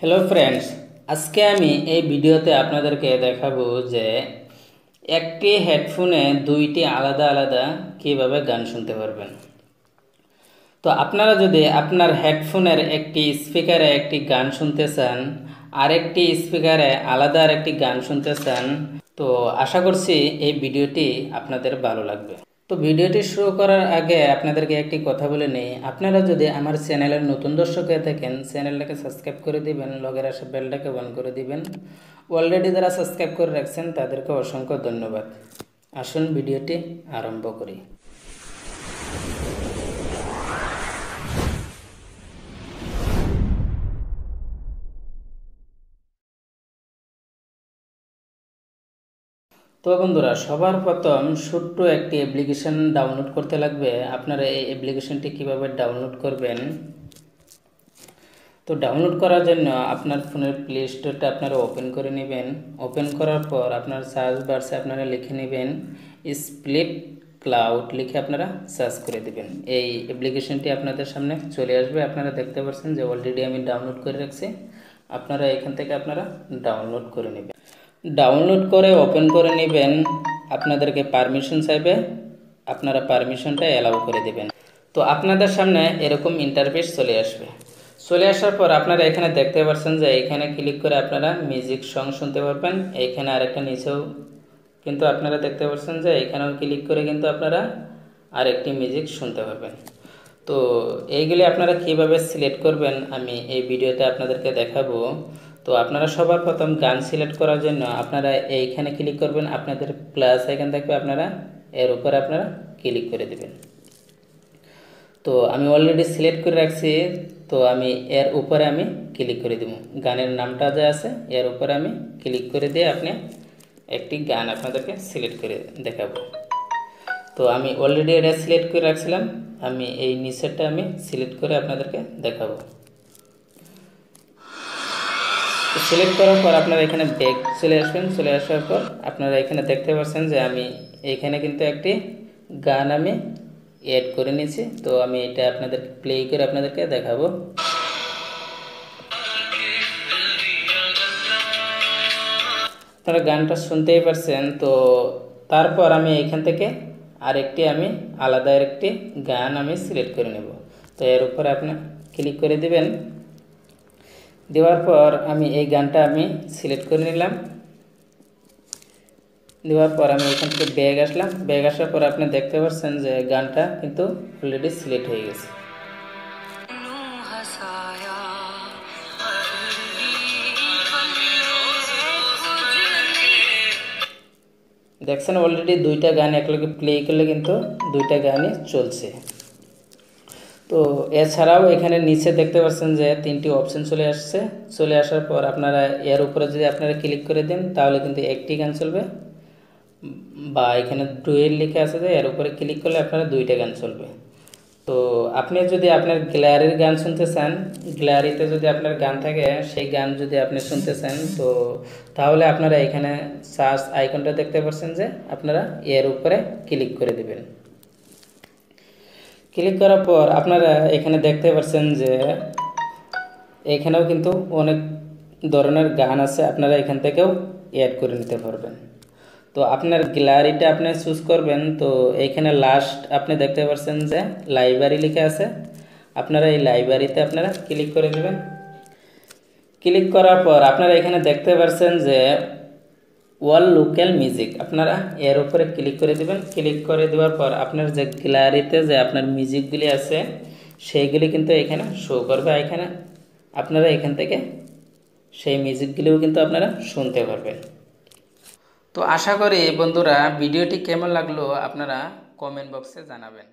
Hello friends, आज के आमी এই ভিডিওতে আপনাদেরকে দেখাবো যে একটি হেডফোনে দুইটি আলাদা আলাদা কিভাবে গান শুনতে পারবেন। তো আপনারা যদি আপনার হেডফোনের একটি স্পিকারে একটি গান শুনতে চান, আরেকটি স্পিকারে আলাদা আরেকটি গান শুনতে চান, তো আশা করছি এই ভিডিওটি আপনাদের ভালো লাগবে। তো ভিডিওটি শুরু করার আগে আপনাদেরকে একটি কথা বলে নেই, আপনারা যদি আমার চ্যানেলের নতুন দর্শক হয়ে থাকেন চ্যানেলটাকে সাবস্ক্রাইব করে দিবেন, লগের আসা বেলটাকে অন করে দিবেন। অলরেডি যারা সাবস্ক্রাইব করে রাখছেন তাদেরকে অসংখ্য ধন্যবাদ। আসুন ভিডিওটি আরম্ভ করি। তো বন্ধুরা, সবার প্রথম ছোট্ট একটি অ্যাপ্লিকেশন ডাউনলোড করতে লাগবে। আপনারা এই অ্যাপ্লিকেশনটি কিভাবে ডাউনলোড করবেন, তো ডাউনলোড করার জন্য আপনার ফোনের প্লে স্টোরটা আপনারা ওপেন করে নেবেন। ওপেন করার পর আপনার সার্চ বাক্সে আপনারা লিখে নেবেন স্প্লিট ক্লাউড, লিখে আপনারা সার্চ করে দেবেন। এই অ্যাপ্লিকেশনটি আপনাদের সামনে চলে আসবে। আপনারা দেখতে পাচ্ছেন যে অলরেডি আমি ডাউনলোড করে রাখছি। আপনারা এখান থেকে আপনারা ডাউনলোড করে নেবেন। ডাউনলোড করে ওপেন করে নেবেন। আপনাদেরকে পারমিশন চাইবে, আপনারা পারমিশনটা অ্যালাউ করে দেবেন। তো আপনাদের সামনে এরকম ইন্টারফেস চলে আসবে। চলে আসার পর আপনারা এখানে দেখতে পাচ্ছেন যে এখানে ক্লিক করে আপনারা মিউজিক সং শুনতে পারবেন। এইখানে আরেকটা নিচেও কিন্তু আপনারা দেখতে পাচ্ছেন যে এখানেও ক্লিক করে কিন্তু আপনারা আরেকটি মিউজিক শুনতে পারবেন। তো এইগুলি আপনারা কিভাবে সিলেক্ট করবেন আমি এই ভিডিওতে আপনাদেরকে দেখাবো। তো আপনারা সবার প্রথম গান সিলেক্ট করার জন্য আপনারা এইখানে ক্লিক করবেন। আপনাদের প্লাস আইকন থাকবে, আপনারা এর উপরে আপনারা ক্লিক করে দেবেন। তো আমি অলরেডি সিলেক্ট করে রাখছি, তো আমি এর উপরে আমি ক্লিক করে দেব। গানের নামটা যা আছে এর উপরে আমি ক্লিক করে দিয়ে আপনি একটি গান আপনাদেরকে সিলেক্ট করে দেখাবো। তো আমি অলরেডি এটা সিলেক্ট করে রাখছিলাম, আমি এই নিচেরটা আমি সিলেক্ট করে আপনাদেরকে দেখাবো। তো সিলেক্ট করার পর আপনারা এখানে ব্যাক চলে আসবেন। চলে আসার পর আপনারা এখানে দেখতে পাচ্ছেন যে আমি এইখানে কিন্তু একটি গান আমি এড করে নিয়েছি। তো আমি এটা আপনাদেরকে প্লে করে আপনাদেরকে দেখাবো। আপনারা গানটা শুনতেই পারছেন। তো তারপর আমি এখান থেকে আরেকটি আমি আলাদা আরেকটি গান আমি সিলেক্ট করে নেব। তো এর উপরে আপনি ক্লিক করে দিবেন। দেওয়ার পর আমি এই গানটা আমি সিলেক্ট করে নিলাম। দেওয়ার পর আমি এখান থেকে ব্যাগ আসলাম। ব্যাগ আসার পর আপনি দেখতে পাচ্ছেন যে গানটা কিন্তু অলরেডি সিলেক্ট হয়ে গেছে। দেখছেন অলরেডি দুইটা গান একলগে প্লে করলে কিন্তু দুইটা গানই চলছে। তো এছাড়াও এখানে নিচে দেখতে পাচ্ছেন যে তিনটি অপশন চলে আসছে। চলে আসার পর আপনারা এর উপরে যদি আপনারা ক্লিক করে দেন তাহলে কিন্তু একটি গান চলবে, বা এখানে ডুয়েল লিখে আছে যে এর উপরে ক্লিক করলে আপনারা দুইটা গান চলবে। তো আপনি যদি আপনার গ্যালারির গান শুনতে চান, গ্যালারিতে যদি আপনার গান থাকে সেই গান যদি আপনি শুনতে চান, তো তাহলে আপনারা এখানে সার্চ আইকনটা দেখতে পাচ্ছেন যে আপনারা এর উপরে ক্লিক করে দেবেন। ক্লিক করার পর আপনারা এখানে দেখতে পাচ্ছেন যে এখানেও কিন্তু অনেক ধরনের গান আছে, আপনারা এখান থেকেও অ্যাড করে নিতে পারবেন। তো আপনার গ্যালারিটা আপনি চুজ করবেন। তো এইখানে লাস্ট আপনি দেখতে পাচ্ছেন যে লাইব্রেরি লেখা আছে, আপনারা এই লাইব্রেরিতে আপনারা ক্লিক করে দেবেন। ক্লিক করার পর আপনারা এখানে দেখতে পাচ্ছেন যে ওয়াল লোকাল মিউজিক, আপনারা এর উপরে ক্লিক করে দেবেন। ক্লিক করে দেওয়ার পর আপনার যে গ্যালারিতে যে আপনার মিউজিকগুলি আছে সেইগুলি কিন্তু এখানে শো করবে। এখানে আপনারা এখান থেকে সেই মিউজিকগুলিও কিন্তু আপনারা শুনতে পারবেন। তো আশা করি বন্ধুরা ভিডিওটি কেমন লাগলো আপনারা কমেন্ট বক্সে জানাবেন।